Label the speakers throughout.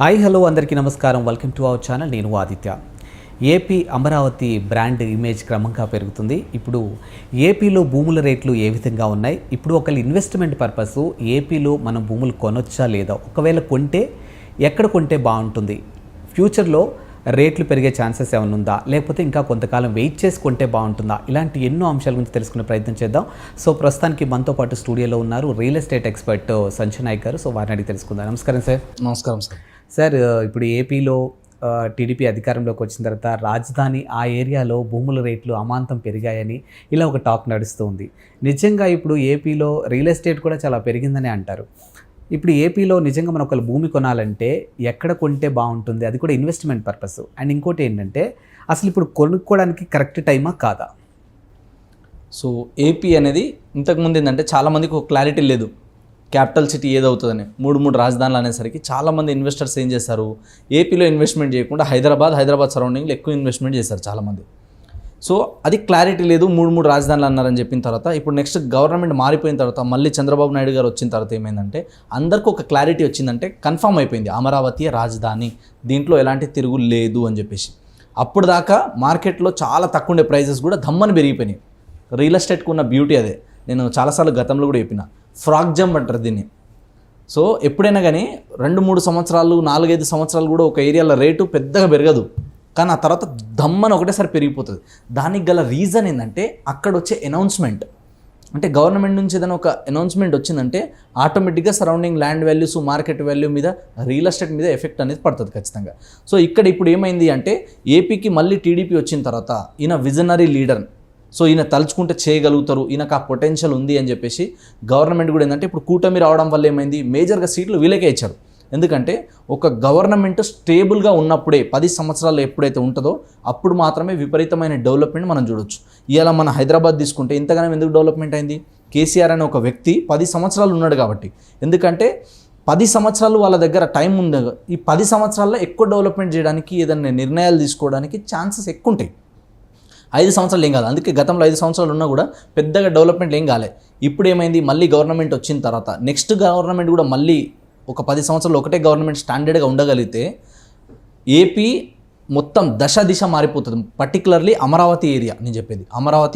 Speaker 1: Hi hello అందరికీ నమస్కారం. Welcome to our channel. నేను Aditya. AP Amaravati brand image క్రమంగా పెరుగుతుంది. ఇప్పుడు ఏపీలో భూముల రేట్లు ఏ విధంగా ఉన్నాయి, ఇప్పుడు ఒకళ్ళు ఇన్వెస్ట్మెంట్ పర్పస్ ఏపీలో మనం భూములు కొనొచ్చా లేదా, ఒకవేళ కొంటే ఎక్కడ కొంటే బాగుంటుంది, ఫ్యూచర్లో రేట్లు పెరిగే ఛాన్సెస్ ఏమైనా ఉందా, లేకపోతే ఇంకా కొంతకాలం వెయిట్ చేసి కొంటే బాగుంటుందా, ఇలాంటి ఎన్నో అంశాల గురించి తెలుసుకునే ప్రయత్నం చేద్దాం. సో ప్రస్తుతానికి మనతో పాటు స్టూడియోలో ఉన్నారు real estate expert Sanjay Nayak garu. So వారిని అడిగి తెలుసుకుందాం. నమస్కారం సార్.
Speaker 2: నమస్కారం సార్.
Speaker 1: సార్, ఇప్పుడు ఏపీలో టీడీపీ అధికారంలోకి వచ్చిన తర్వాత రాజధాని ఆ ఏరియాలో భూముల రేట్లు అమాంతం పెరిగాయని ఇలా ఒక టాక్ నడుస్తుంది. నిజంగా ఇప్పుడు ఏపీలో రియల్ ఎస్టేట్ కూడా చాలా పెరిగిందని అంటారు. ఇప్పుడు ఏపీలో నిజంగా మనం ఒక భూమి కొనాలంటే ఎక్కడ కొంటే బాగుంటుంది, అది కూడా ఇన్వెస్ట్మెంట్ పర్పస్. అండ్ ఇంకోటి ఏంటంటే అసలు ఇప్పుడు కొనుక్కోవడానికి కరెక్ట్ టైమా కాదా?
Speaker 2: సో ఏపీ అనేది ఇంతకుముందు ఏంటంటే చాలామందికి ఒక క్లారిటీ లేదు, క్యాపిటల్ సిటీ ఏదవుతుందని. మూడు రాజధానులు అనేసరికి చాలామంది ఇన్వెస్టర్స్ ఏం చేస్తారు, ఏపీలో ఇన్వెస్ట్మెంట్ చేయకుండా హైదరాబాద్ సరౌండింగ్లో ఎక్కువ ఇన్వెస్ట్మెంట్ చేస్తారు చాలామంది. సో అది క్లారిటీ లేదు, మూడు రాజధానులు అన్నారని చెప్పిన తర్వాత ఇప్పుడు నెక్స్ట్ గవర్నమెంట్ మారిపోయిన తర్వాత మళ్ళీ చంద్రబాబు నాయుడు గారు వచ్చిన తర్వాత ఏమైందంటే అందరికీ ఒక క్లారిటీ వచ్చిందంటే కన్ఫర్మ్ అయిపోయింది అమరావతి రాజధాని, దీంట్లో ఎలాంటి తిరుగు లేదు అని చెప్పేసి. అప్పుడు దాకా మార్కెట్లో చాలా తక్కువ ఉండే ప్రైజెస్ కూడా ధమ్మని పెరిగిపోయినాయి. రియల్ ఎస్టేట్కి ఉన్న బ్యూటీ అదే. నేను చాలాసార్లు గతంలో కూడా చెప్పిన, ఫ్రాక్ జంప్ అంటారు దీన్ని. సో ఎప్పుడైనా కానీ 2-3 సంవత్సరాలు 4-5 సంవత్సరాలు కూడా ఒక ఏరియాలో రేటు పెద్దగా పెరగదు, కానీ ఆ తర్వాత దమ్మని ఒకటేసారి పెరిగిపోతుంది. దానికి గల రీజన్ ఏంటంటే అక్కడ వచ్చే అనౌన్స్మెంట్. అంటే గవర్నమెంట్ నుంచి ఏదైనా ఒక అనౌన్స్మెంట్ వచ్చిందంటే ఆటోమేటిక్గా surrounding land values, market value మీద, రియల్ ఎస్టేట్ మీద ఎఫెక్ట్ అనేది పడుతుంది ఖచ్చితంగా. సో ఇక్కడ ఇప్పుడు ఏమైంది అంటే ఏపీకి మళ్ళీ టీడీపీ వచ్చిన తర్వాత ఈయన విజనరీ లీడర్, సో ఈయన తలుచుకుంటే చేయగలుగుతారు, ఈయనకు ఆ పొటెన్షియల్ ఉంది అని చెప్పేసి గవర్నమెంట్ కూడా ఏంటంటే ఇప్పుడు కూటమి రావడం వల్ల ఏమైంది, మేజర్గా సీట్లు వీళ్ళకే ఇచ్చారు. ఎందుకంటే ఒక గవర్నమెంట్ స్టేబుల్గా ఉన్నప్పుడే 10 సంవత్సరాలు ఎప్పుడైతే ఉంటుందో అప్పుడు మాత్రమే విపరీతమైన డెవలప్మెంట్ మనం చూడొచ్చు. ఇలా మన హైదరాబాద్ తీసుకుంటే ఇంతగానో ఎందుకు డెవలప్మెంట్ అయింది, కేసీఆర్ అనే ఒక వ్యక్తి 10 సంవత్సరాలు ఉన్నాడు కాబట్టి. ఎందుకంటే 10 సంవత్సరాలు వాళ్ళ దగ్గర టైం ఉంది. ఈ 10 సంవత్సరాల్లో ఎక్కువ డెవలప్మెంట్ చేయడానికి, ఏదైనా నిర్ణయాలు తీసుకోవడానికి ఛాన్సెస్ ఎక్కువ ఉంటాయి. 5 సంవత్సరాలు ఏం కాదు. అందుకే గతంలో 5 సంవత్సరాలు ఉన్నా కూడా పెద్దగా డెవలప్మెంట్ ఏం కాలే. ఇప్పుడు ఏమైంది, మళ్ళీ గవర్నమెంట్ వచ్చిన తర్వాత నెక్స్ట్ గవర్నమెంట్ కూడా మళ్ళీ ఒక 10 సంవత్సరాలు ఒకటే గవర్నమెంట్ స్టాండర్డ్గా ఉండగలిగితే ఏపీ మొత్తం దిశ మారిపోతుంది. పర్టికులర్లీ అమరావతి ఏరియా నేను చెప్పేది,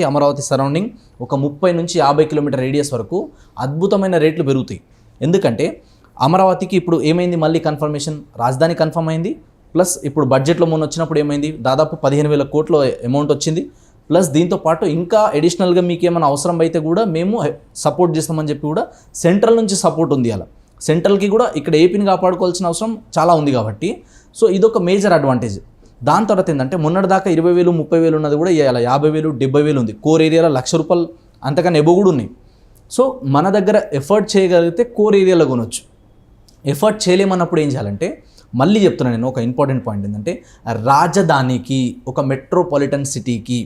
Speaker 2: అమరావతి సరౌండింగ్ ఒక 30 నుంచి 50 కిలోమీటర్ రేడియస్ వరకు అద్భుతమైన రేట్లు పెరుగుతాయి. ఎందుకంటే అమరావతికి ఇప్పుడు ఏమైంది, మళ్ళీ కన్ఫర్మేషన్ రాజధాని కన్ఫర్మ్ అయింది. ప్లస్ ఇప్పుడు బడ్జెట్లో మొన్న వచ్చినప్పుడు ఏమైంది, దాదాపు 15,000 కోట్ల అమౌంట్ వచ్చింది. ప్లస్ దీంతో పాటు ఇంకా అడిషనల్గా మీకు ఏమైనా అవసరం అయితే కూడా మేము సపోర్ట్ చేస్తామని చెప్పి కూడా సెంట్రల్ నుంచి సపోర్ట్ ఉంది. అలా సెంట్రల్కి కూడా ఇక్కడ ఏపీని కాపాడుకోవాల్సిన అవసరం చాలా ఉంది కాబట్టి సో ఇదొక మేజర్ అడ్వాంటేజ్. దాని తర్వాత ఏంటంటే మొన్నటిదాకా 20,000 30,000 ఉన్నది కూడా ఇలా 50,000 70,000 ఉంది. కోర్ ఏరియాలో ₹1,00,000 అంతకన్నా ఎబో కూడా ఉన్నాయి. సో మన దగ్గర ఎఫర్ట్ చేయగలిగితే కోర్ ఏరియాలో కొనవచ్చు. ఎఫర్ట్ చేయలేమన్నప్పుడు ఏం చేయాలంటే, మళ్ళీ చెప్తున్నాను నేను, ఒక ఇంపార్టెంట్ పాయింట్ ఏంటంటే రాజధానికి, ఒక మెట్రోపాలిటన్ సిటీకి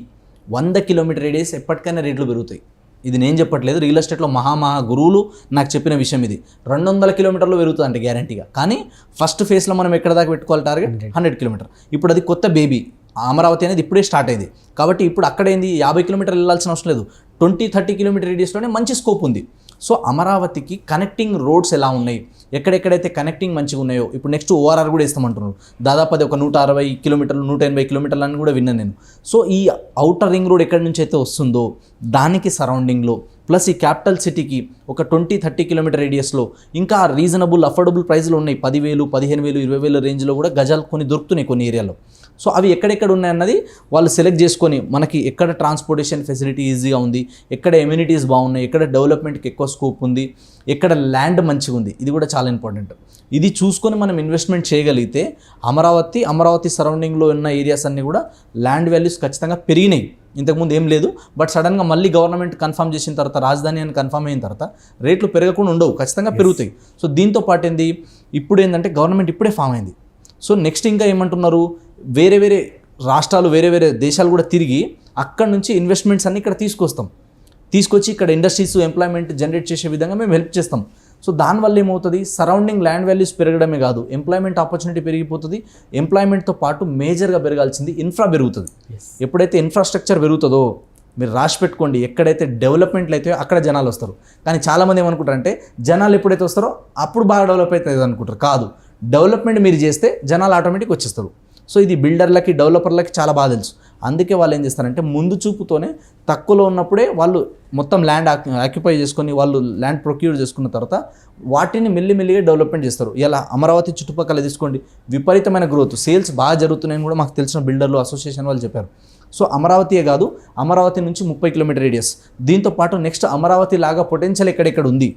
Speaker 2: 100 కిలోమీటర్ రేడియస్ ఎప్పటికైనా రేట్లు పెరుగుతాయి. ఇది నేను చెప్పట్లేదు, రియల్ ఎస్టేట్లో మహా గురువులు నాకు చెప్పిన విషయం ఇది. 200 కిలోమీటర్లు పెరుగుతుంది అంటే గ్యారంటీగా. కానీ ఫస్ట్ ఫేజ్లో మనం ఎక్కడ దాకా పెట్టుకోవాలి టార్గెట్ 100 కిలోమీటర్. ఇప్పుడు అది కొత్త బేబీ, అమరావతి అనేది ఇప్పుడే స్టార్ట్ అయింది కాబట్టి ఇప్పుడు అక్కడ ఏంది 50 కిలోమీటర్లు వెళ్ళాల్సిన అవసరం లేదు, 20-30 కిలోమీటర్ రేడియస్లోనే మంచి స్కోప్ ఉంది. సో అమరావతికి కనెక్టింగ్ రోడ్స్ ఎలా ఉన్నాయి, ఎక్కడెక్కడైతే కనెక్టింగ్ మంచిగా ఉన్నాయో, ఇప్పుడు నెక్స్ట్ ఓఆర్ఆర్ కూడా ఇస్తామంటున్నారు. దాదాపు అది ఒక 160 కిలోమీటర్లు 180 కిలోమీటర్లు అని కూడా విన్నాను నేను. సో ఈ ఔటర్ రింగ్ రోడ్ ఎక్కడి నుంచి అయితే వస్తుందో దానికి సరౌండింగ్లో ప్లస్ ఈ క్యాపిటల్ సిటీకి ఒక 20-30 కిలోమీటర్ రేడియస్లో ఇంకా రీజనబుల్ అఫోర్డబుల్ ప్రైస్లో ఉన్నాయి. 10,000 15,000 20,000 రేంజ్లో కూడా గజాలు కొన్ని దొరుకుతున్నాయి కొన్ని ఏరియాలో. సో అవి ఎక్కడెక్కడ ఉన్నాయన్నది వాళ్ళు సెలెక్ట్ చేసుకొని మనకి ఎక్కడ ట్రాన్స్పోర్టేషన్ ఫెసిలిటీ ఈజీగా ఉంది, ఎక్కడ ఎమ్యూనిటీస్ బాగున్నాయి, ఎక్కడ డెవలప్మెంట్కి ఎక్కువ స్కోప్ ఉంది, ఎక్కడ ల్యాండ్ మంచిగా ఉంది, ఇది కూడా చాలా ఇంపార్టెంట్. ఇది చూసుకొని మనం ఇన్వెస్ట్మెంట్ చేయగలిగితే అమరావతి సరౌండింగ్లో ఉన్న ఏరియాస్ అన్నీ కూడా ల్యాండ్ వాల్యూస్ ఖచ్చితంగా పెరిగినాయి. ఇంతకుముందు ఏం లేదు, బట్ సడన్గా మళ్ళీ గవర్నమెంట్ కన్ఫర్మ్ చేసిన తర్వాత, రాజధాని అని కన్ఫర్మ్ అయిన తర్వాత రేట్లు పెరగకుండా ఉండవు, ఖచ్చితంగా పెరుగుతాయి. సో దీంతో పాటు ఏంది, ఇప్పుడు ఏంటంటే గవర్నమెంట్ ఇప్పుడే ఫామ్ అయింది. సో నెక్స్ట్ ఇంకా ఏమంటున్నారు, వేరే రాష్ట్రాలు వేరే దేశాలు కూడా తిరిగి అక్కడ నుంచి ఇన్వెస్ట్మెంట్స్ అన్ని ఇక్కడ తీసుకొచ్చి ఇక్కడ ఇండస్ట్రీస్ ఎంప్లాయ్మెంట్ జనరేట్ చేసే విధంగా మేము హెల్ప్ చేస్తాం. సో దానివల్ల ఏమవుతుంది, సరౌండింగ్ ల్యాండ్ వాల్యూస్ పెరగడమే కాదు, ఎంప్లాయ్మెంట్ ఆపర్చునిటీ పెరిగిపోతుంది. ఎంప్లాయ్మెంట్తో పాటు మేజర్గా పెరగాల్సింది ఇన్ఫ్రా పెరుగుతుంది. ఎప్పుడైతే ఇన్ఫ్రాస్ట్రక్చర్ పెరుగుతుందో మీరు రాసి పెట్టుకోండి, ఎక్కడైతే డెవలప్మెంట్లు అయితే అక్కడ జనాలు వస్తారు. కానీ చాలామంది ఏమనుకుంటారంటే జనాలు ఎప్పుడైతే వస్తారో అప్పుడు బాగా డెవలప్ అవుతుంది అనుకుంటారు. కాదు, డెవలప్మెంట్ మీరు చేస్తే జనాలు ఆటోమేటిక్ వచ్చేస్తారు. సో ఇది బిల్డర్లకి డెవలపర్లకి చాలా బాగా తెలుసు. అందుకే వాళ్ళు ఏం చేస్తారంటే ముందు చూపుతోనే తక్కువలో ఉన్నప్పుడే వాళ్ళు మొత్తం ల్యాండ్ ఆక్యుపై చేసుకొని వాళ్ళు ల్యాండ్ ప్రొక్యూర్ చేసుకున్న తర్వాత వాటిని మెల్లిమెల్లిగా డెవలప్మెంట్ చేస్తారు. ఇలా అమరావతి చుట్టుపక్కల తీసుకోండి, విపరీతమైన గ్రోత్, సేల్స్ బాగా జరుగుతున్నాయని కూడా మాకు తెలిసిన బిల్డర్లు అసోసియేషన్ వాళ్ళు చెప్పారు. సో అమరావతియే కాదు, అమరావతి నుంచి 30 కిలోమీటర్ రేడియస్, దీంతో పాటు నెక్స్ట్ అమరావతి లాగా పొటెన్షియల్ ఎక్కడెక్కడ ఉంది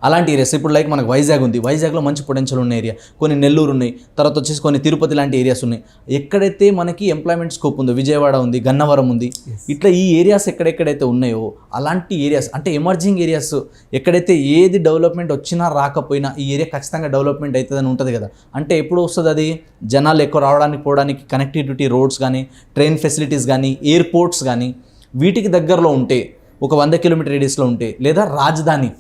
Speaker 2: అలాంటి ఏరియాస్. ఇప్పుడు లైక్ మనకు వైజాగ్ ఉంది, వైజాగ్లో మంచి పొటెన్షియల్ ఉన్న ఏరియా, కొన్ని నెల్లూరు ఉన్నాయి, తర్వాత వచ్చేసి కొన్ని తిరుపతి లాంటి ఏరియాస్ ఉన్నాయి. ఎక్కడైతే మనకి ఎంప్లాయ్మెంట్ స్కోప్ ఉందో, విజయవాడ ఉంది, గన్నవరం ఉంది, ఇట్లా ఈ ఏరియాస్ ఎక్కడెక్కడైతే ఉన్నాయో అలాంటి ఏరియాస్ అంటే ఎమర్జింగ్ ఏరియాస్, ఎక్కడైతే ఏది డెవలప్మెంట్ వచ్చినా రాకపోయినా ఈ ఏరియా ఖచ్చితంగా డెవలప్మెంట్ అవుతుందని ఉంటుంది కదా. అంటే ఎప్పుడు వస్తుంది అది, జనాలు ఎక్కువ రావడానికి పోవడానికి కనెక్టివిటీ రోడ్స్ కానీ, ట్రైన్ ఫెసిలిటీస్ కానీ, ఎయిర్పోర్ట్స్ కానీ వీటికి దగ్గరలో ఉంటే, ఒక 100 కిలోమీటర్ రేడియస్లో ఉంటే, లేదా రాజధాని,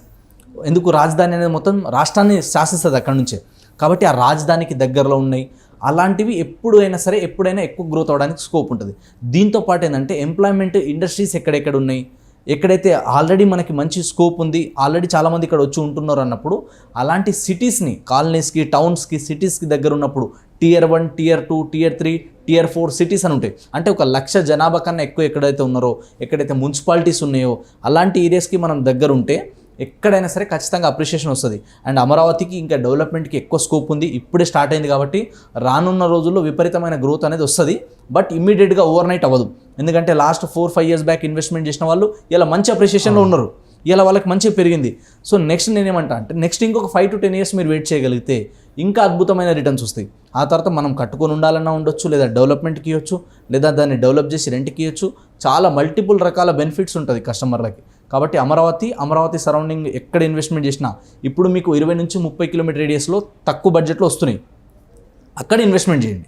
Speaker 2: ఎందుకు రాజధాని అనేది మొత్తం రాష్ట్రాన్ని శాసిస్తుంది అక్కడ నుంచే, కాబట్టి ఆ రాజధానికి దగ్గరలో ఉన్నాయి. అలాంటివి ఎప్పుడైనా ఎక్కువ గ్రోత్ అవడానికి స్కోప్ ఉంటుంది. దీంతో పాటు ఏంటంటే ఎంప్లాయ్మెంట్ ఇండస్ట్రీస్ ఎక్కడెక్కడ ఉన్నాయి, ఎక్కడైతే ఆల్రెడీ మనకి మంచి స్కోప్ ఉంది, ఆల్రెడీ చాలామంది ఇక్కడ వచ్చి ఉంటున్నారు అన్నప్పుడు అలాంటి సిటీస్ని, కాలనీస్కి, టౌన్స్కి, సిటీస్కి దగ్గర ఉన్నప్పుడు Tier 1, Tier 2, Tier 3, Tier 4 cities అని ఉంటాయి. అంటే 1,00,000 జనాభా కన్నా ఎక్కువ ఎక్కడైతే ఉన్నారో, ఎక్కడైతే మున్సిపాలిటీస్ ఉన్నాయో అలాంటి ఏరియాస్కి మనం దగ్గర ఉంటే ఎక్కడైనా సరే ఖచ్చితంగా అప్రిషియేషన్ వస్తుంది. అండ్ అమరావతికి ఇంకా డెవలప్మెంట్కి ఎక్కువ స్కోప్ ఉంది, ఇప్పుడే స్టార్ట్ అయింది కాబట్టి రానున్న రోజుల్లో విపరీతమైన గ్రోత్ అనేది వస్తుంది. బట్ ఇమ్మీడియట్గా ఓవర్ నైట్ అవ్వదు, ఎందుకంటే లాస్ట్ 4-5 years బ్యాక్ ఇన్వెస్ట్మెంట్ చేసిన వాళ్ళు ఇలా మంచి అప్రిషియేషన్లో ఉన్నారు, ఇలా వాళ్ళకి మంచిగా పెరిగింది. సో నెక్స్ట్ నేనేమంటా అంటే నెక్స్ట్ ఇంకొక 5 to 10 years మీరు వెయిట్ చేయగలిగితే ఇంకా అద్భుతమైన రిటర్న్స్ వస్తాయి. ఆ తర్వాత మనం కట్టుకొని ఉండాలన్నా ఉండొచ్చు, లేదా డెవలప్మెంట్కి ఇవ్వచ్చు, లేదా దాన్ని డెవలప్ చేసి రెంట్కి ఇవ్వచ్చు. చాలా మల్టిపుల్ రకాల బెనిఫిట్స్ ఉంటుంది కస్టమర్లకి. కాబట్టి అమరావతి సరౌండింగ్ ఎక్కడ ఇన్వెస్ట్మెంట్ చేసినా ఇప్పుడు మీకు 20 నుంచి 30 కిలోమీటర్ రేడియస్లో తక్కువ బడ్జెట్లో వస్తున్నాయి, అక్కడ ఇన్వెస్ట్మెంట్ చేయండి.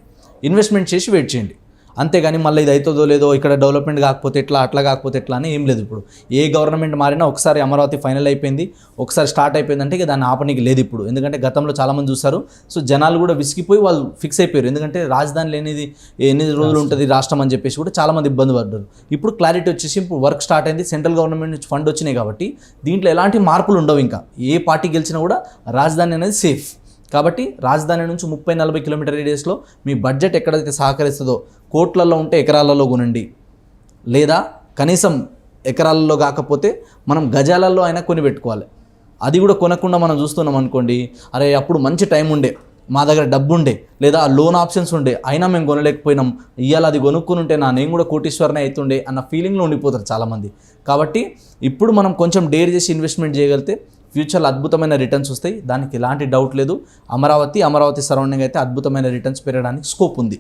Speaker 2: ఇన్వెస్ట్మెంట్ చేసి వెయిట్ చేయండి. అంతేగాని మళ్ళీ ఇది అవుతుందో లేదో, ఇక్కడ డెవలప్మెంట్ కాకపోతే ఎట్లా, అట్లా కాకపోతే ఎట్లా అని ఏం లేదు. ఇప్పుడు ఏ గవర్నమెంట్ మారినా ఒకసారి అమరావతి ఫైనల్ అయిపోయింది, ఒకసారి స్టార్ట్ అయిపోయిందంటే ఇక దాన్ని ఆపనికి లేదు ఇప్పుడు. ఎందుకంటే గతంలో చాలామంది చూస్తారు, సో జనాలు కూడా విసిగిపోయి వాళ్ళు ఫిక్స్ అయిపోయారు. ఎందుకంటే రాజధాని లేనిది ఎన్ని రోజులు ఉంటుంది రాష్ట్రం అని చెప్పేసి కూడా చాలామంది ఇబ్బంది పడ్డారు. ఇప్పుడు క్లారిటీ వచ్చేసి ఇప్పుడు వర్క్ స్టార్ట్ అయింది, సెంట్రల్ గవర్నమెంట్ నుంచి ఫండ్ వచ్చినాయి కాబట్టి దీంట్లో ఎలాంటి మార్పులు ఉండవు. ఇంకా ఏ పార్టీ గెలిచినా కూడా రాజధాని అనేది సేఫ్. కాబట్టి రాజధాని నుంచి 30-40 కిలోమీటర్ రేడియస్లో మీ బడ్జెట్ ఎక్కడైతే సహకరిస్తుందో, కోట్లలో ఉంటే ఎకరాలలో కొనండి, లేదా కనీసం ఎకరాలలో కాకపోతే మనం గజాలలో అయినా కొని పెట్టుకోవాలి. అది కూడా కొనకుండా మనం చూస్తున్నాం అనుకోండి, అరే అప్పుడు మంచి టైం ఉండే, మా దగ్గర డబ్బు ఉండే, లేదా లోన్ ఆప్షన్స్ ఉండే, అయినా మేము కొనలేకపోయినాం, ఇవాళ అది కొనుక్కుని ఉంటే నేను కూడా కోటీశ్వరనే అవుతుండే అన్న ఫీలింగ్లో ఉండిపోతారు చాలామంది. కాబట్టి ఇప్పుడు మనం కొంచెం డేర్ చేసి ఇన్వెస్ట్మెంట్ చేయగలిగితే ఫ్యూచర్లో అద్భుతమైన రిటర్న్స్ వస్తాయి, దానికి ఎలాంటి డౌట్ లేదు. అమరావతి సరౌండింగ్ అయితే అద్భుతమైన రిటర్న్స్ పెరగడానికి స్కోప్ ఉంది.